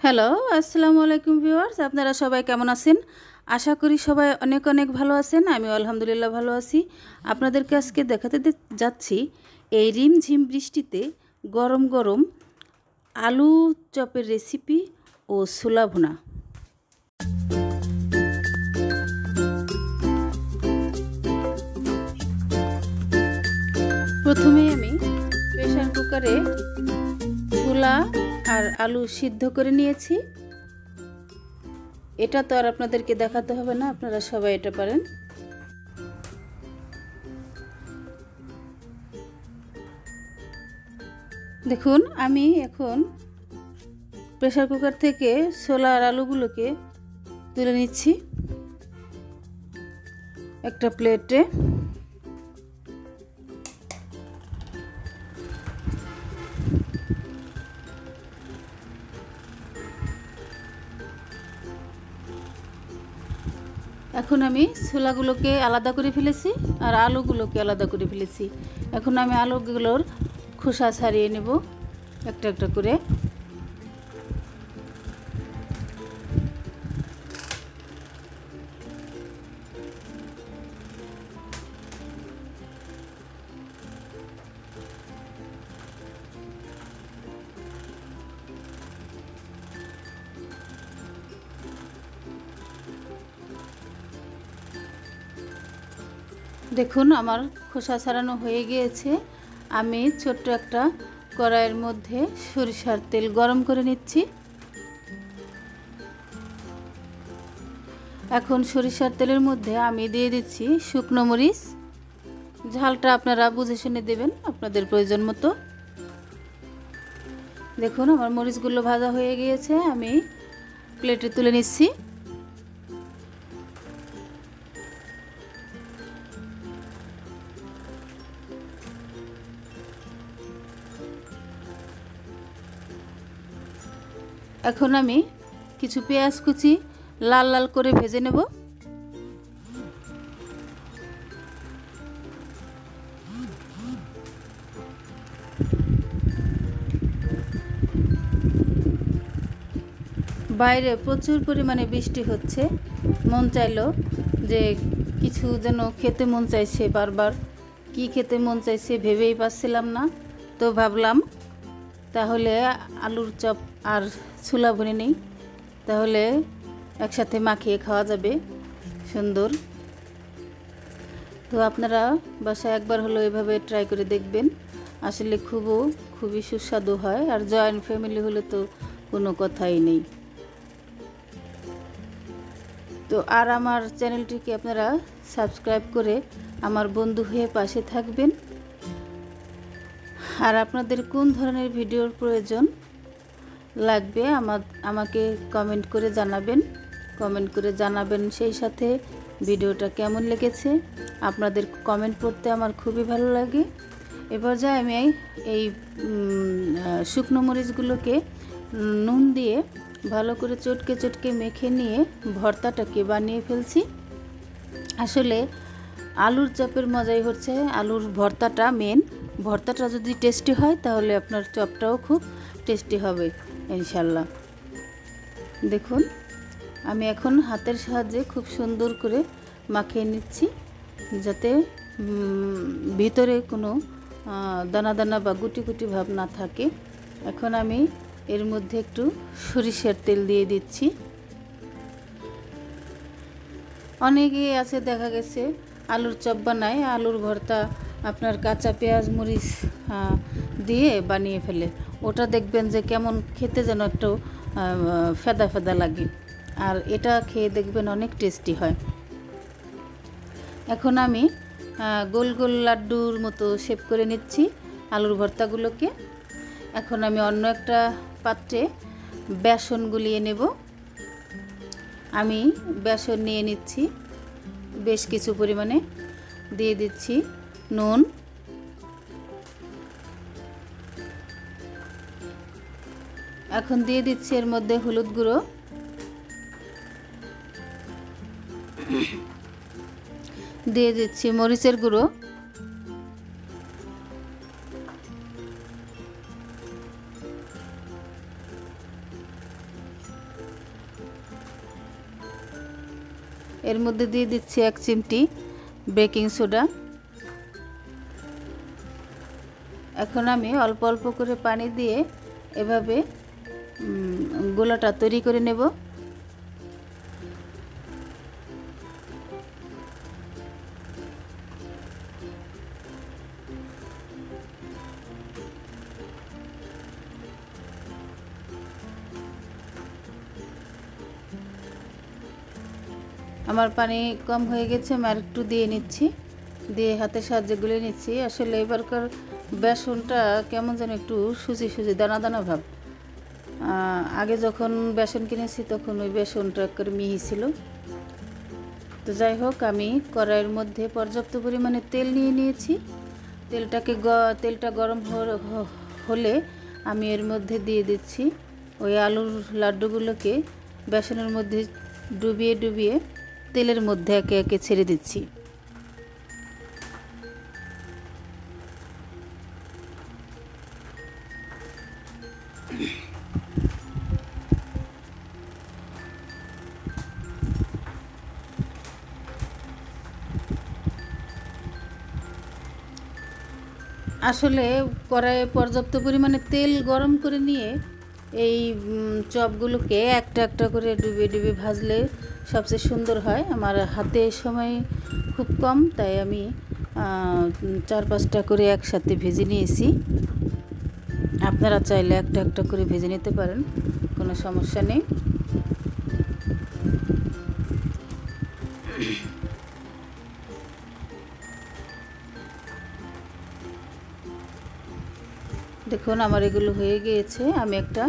Hello, আসসালামু আলাইকুম viewers. আপনারা সবাই কেমন আছেন? আশা করি সবাই অনেক অনেক ভালো আছেন। আমিও আলহামদুলিল্লাহ ভালো আছি। আপনাদেরকে আজকে দেখাতে যাচ্ছি এই রিমঝিম বৃষ্টিতে গরম গরম আলু চপের রেসিপি ও ছোলা ভুনা। প্রথমে আমি প্রেসার কুকারে ছোলা আর আলু সিদ্ধ করে নিয়েছি। এটা তো আর আপনাদেরকে দেখাতে হবে না, আপনারা সবাই এটা পারেন। দেখুন, আমি এখন প্রেসার কুকার থেকে ছোলা আর আলুগুলোকে তুলে নিচ্ছি একটা প্লেটে। এখন আমি ছোলাগুলোকে আলাদা করে ফেলেছি আর আলুগুলোকে আলাদা করে ফেলেছি। এখন আমি আলুগুলোর খোসা ছাড়িয়ে নেব একটা একটা করে। দেখুন, আমার খোসা ছাড়ানো হয়ে গিয়েছে। আমি ছোট্ট একটা কড়াইয়ের মধ্যে সরিষার তেল গরম করে নিচ্ছি। এখন সরিষার তেলের মধ্যে আমি দিয়ে দিচ্ছি শুকনো মরিচ। ঝালটা আপনারা বুঝে শুনে দেবেন আপনাদের প্রয়োজন মতো। দেখুন, আমার মরিচগুলো ভাজা হয়ে গিয়েছে, আমি প্লেটে তুলে নিচ্ছি। এখন আমি কিছু পেঁয়াজ কুচি লাল লাল করে ভেজে নেব। বাইরে প্রচুর পরিমাণে বৃষ্টি হচ্ছে। মন চাইলো যে কিছু যেন খেতে মন চাইছে, বারবার কি খেতে মন চাইছে ভেবেই পাচ্ছিলাম না। তো ভাবলাম তাহলে আলুর চপ আর ছোলা ভুনে নেই, তাহলে একসাথে মাখিয়ে খাওয়া যাবে সুন্দর। তো আপনারা বাসায় একবার হলো এভাবে ট্রাই করে দেখবেন, আসলে খুবই সুস্বাদু হয়। আর জয়েন্ট ফ্যামিলি হলে তো কোনো কথাই নেই। তো আর আমার চ্যানেলটিকে আপনারা সাবস্ক্রাইব করে আমার বন্ধু হয়ে পাশে থাকবেন। আর আপনাদের কোন ধরনের ভিডিওর প্রয়োজন লাগবে আমাকে কমেন্ট করে জানাবেন। সেই সাথে ভিডিওটা কেমন লেগেছে, আপনাদের কমেন্ট পড়তে আমার খুবই ভালো লাগে। এবার যাই আমি এই শুকনো মরিচগুলোকে নুন দিয়ে ভালো করে চটকে মেখে নিয়ে ভর্তাটাকে বানিয়ে ফেলছি। আসলে আলুর চপের মজাই হচ্ছে আলুর ভর্তাটা মেন। ভর্তাটা যদি টেস্টি হয় তাহলে আপনার চপটাও খুব টেস্টি হবে ইনশাল্লাহ। দেখুন, আমি এখন হাতের সাহায্যে খুব সুন্দর করে মাখিয়ে নিচ্ছি, যাতে ভিতরে কোনো দানা দানা বা গুটি গুটি ভাব না থাকে। এখন আমি এর মধ্যে একটু সরিষার তেল দিয়ে দিচ্ছি। অনেকেই আছে দেখা গেছে আলুর চপ বানায়, আলুর ভর্তা আপনার কাঁচা পেঁয়াজ মরিচ দিয়ে বানিয়ে ফেলে। ওটা দেখবেন যে কেমন খেতে যেন একটু ফেদা ফেদা লাগে, আর এটা খেয়ে দেখবেন অনেক টেস্টি হয়। এখন আমি গোল গোল লাড্ডুর মতো শেপ করে নিচ্ছি আলুর ভর্তাগুলোকে। এখন আমি অন্য একটা পাত্রে বেসন গুলিয়ে নেব। আমি বেসন নিয়ে নিচ্ছি বেশ কিছু পরিমাণে, দিয়ে দিচ্ছি নুন, এখন দিয়ে দিচ্ছি এর মধ্যে হলুদ গুঁড়ো, দিয়ে দিচ্ছি মরিচের গুঁড়ো, এর মধ্যে দিয়ে দিচ্ছি 1 চিমটি বেকিং সোডা। এখন আমি অল্প অল্প করে পানি দিয়ে এভাবে গোলাটা তৈরি করে নেব। আমার পানি কম হয়ে গেছে, আমি আর একটু দিয়ে নিচ্ছি, দিয়ে হাতের সাহায্যে গুলে নিচ্ছি। আসলে এবারকার বেসনটা কেমন যেন একটু সুজি সুজি দানা দানা ভাব। আগে যখন বেসন কিনেছি তখন ওই বেসনটা একটু মিহি ছিল। তো যাই হোক, আমি কড়াইয়ের মধ্যে পর্যাপ্ত পরিমাণে তেল নিয়ে নিয়েছি। তেলটা গরম হলে আমি এর মধ্যে দিয়ে দিচ্ছি ওই আলুর লাড্ডুগুলোকে বেসনের মধ্যে ডুবিয়ে ডুবিয়ে তেলের মধ্যে একে একে ছেড়ে দিচ্ছি। আসলে কড়াইয়ে পর্যাপ্ত পরিমাণে তেল গরম করে নিয়ে এই চপগুলোকে একটা একটা করে ডুবিয়ে ডুবিয়ে ভাজলে সবচেয়ে সুন্দর হয়। আমার হাতে সময় খুব কম, তাই আমি 4-5টা করে একসাথে ভেজে নিয়েছি। আপনারা চাইলে একটা একটা করে ভেজে নিতে পারেন, কোনো সমস্যা নেই। দেখুন আমার এগুলো হয়ে গিয়েছে, আমি একটা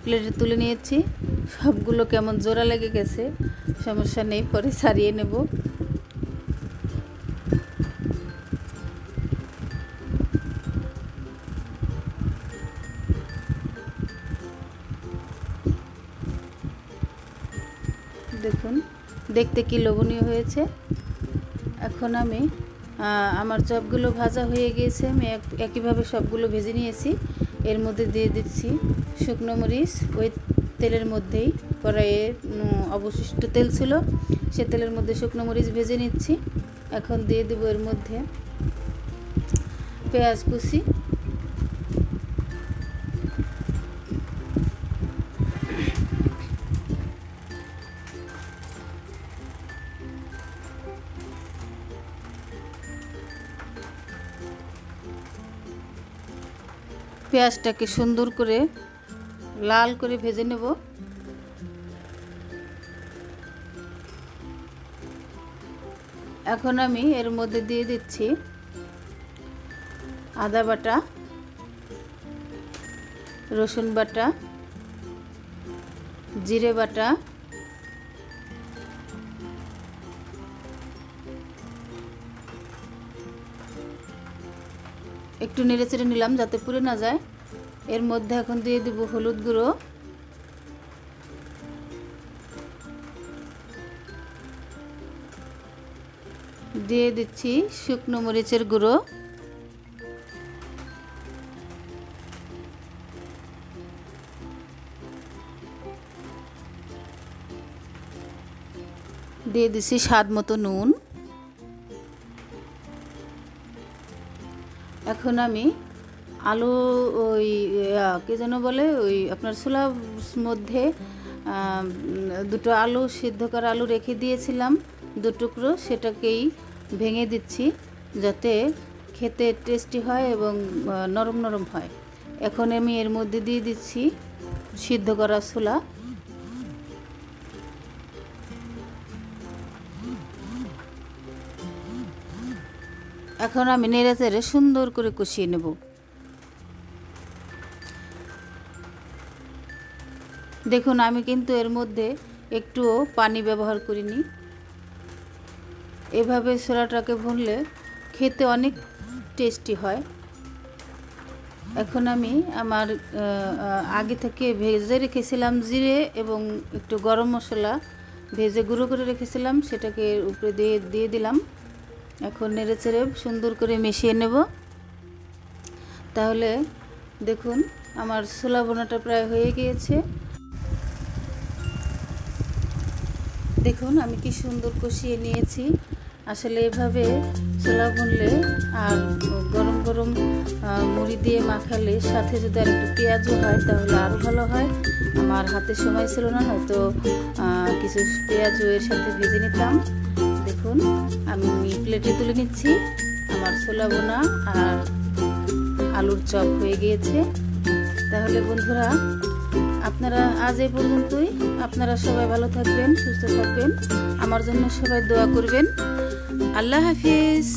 প্লেটে তুলে নিয়েছি। সবগুলো কেমন জোড়া লেগে গেছে, সমস্যা নেই, পরে ছাড়িয়ে নেব। দেখুন দেখতে কি লোভনীয় হয়েছে। এখন আমি আমার চপগুলো ভাজা হয়ে গিয়েছে, আমি একইভাবে সবগুলো ভেজে নিয়েছি। এর মধ্যে দিয়ে দিচ্ছি শুকনো মরিচ। ওই তেলের মধ্যেই কড়াইয়ে অবশিষ্ট তেল ছিল, সে তেলের মধ্যে শুকনো মরিচ ভেজে নিচ্ছি। এখন দিয়ে দেবো এর মধ্যে পেঁয়াজ কুচি, পেঁয়াজটাকে সুন্দর করে লাল করে ভেজে নেব। এখন আমি এর মধ্যে দিয়ে দিচ্ছি আদা বাটা, রসুন বাটা, জিরে বাটা, একটু নেড়ে চেড়ে নিলাম যাতে পুড়ে না যায়। এর মধ্যে এখন দিয়ে দেব হলুদ গুঁড়ো, দিয়ে দিচ্ছি শুকনো মরিচের গুঁড়ো, দিয়ে দিচ্ছি স্বাদ মতো নুন। এখন আমি আলু ওই কে যেন বলে ওই আপনার ছোলার মধ্যে দুটো আলু, সিদ্ধ করা আলু রেখে দিয়েছিলাম 2 টুকরো, সেটাকেই ভেঙে দিচ্ছি যাতে খেতে টেস্টি হয় এবং নরম নরম হয়। এখন আমি এর মধ্যে দিয়ে দিচ্ছি সিদ্ধ করা ছোলা। এখন আমি নেড়ে চেড়ে সুন্দর করে কষিয়ে নেব। দেখুন আমি কিন্তু এর মধ্যে একটুও পানি ব্যবহার করিনি। এভাবে ছোলাটাকে ভুনলে খেতে অনেক টেস্টি হয়। এখন আমি আমার আগে থেকে ভেজে রেখেছিলাম জিরে এবং একটু গরম মশলা ভেজে গুঁড়ো করে রেখেছিলাম, সেটাকে উপরে দিয়ে দিলাম। এখন নেড়ে চেড়ে সুন্দর করে মিশিয়ে নেব। তাহলে দেখুন আমার ছোলা বোনাটা প্রায় হয়ে গিয়েছে। দেখুন আমি কি সুন্দর কষিয়ে নিয়েছি। আসলে এভাবে ছোলা ভুনলে আর গরম গরম মুড়ি দিয়ে মাখালে সাথে যদি আর একটু পেঁয়াজও হয় তাহলে আরও ভালো হয়। আমার হাতে সময় ছিল না, হয়তো কিছু পেঁয়াজও এর সাথে ভেজে নিতাম। দেখুন আমি প্লেটে তুলে নিচ্ছি। আমার ছোলা ভুনা আর আলুর চপ হয়ে গিয়েছে। তাহলে বন্ধুরা আপনারা আজ এই পর্যন্তই। আপনারা সবাই ভালো থাকবেন, সুস্থ থাকবেন, আমার জন্য সবাই দোয়া করবেন। আল্লাহ হাফিজ।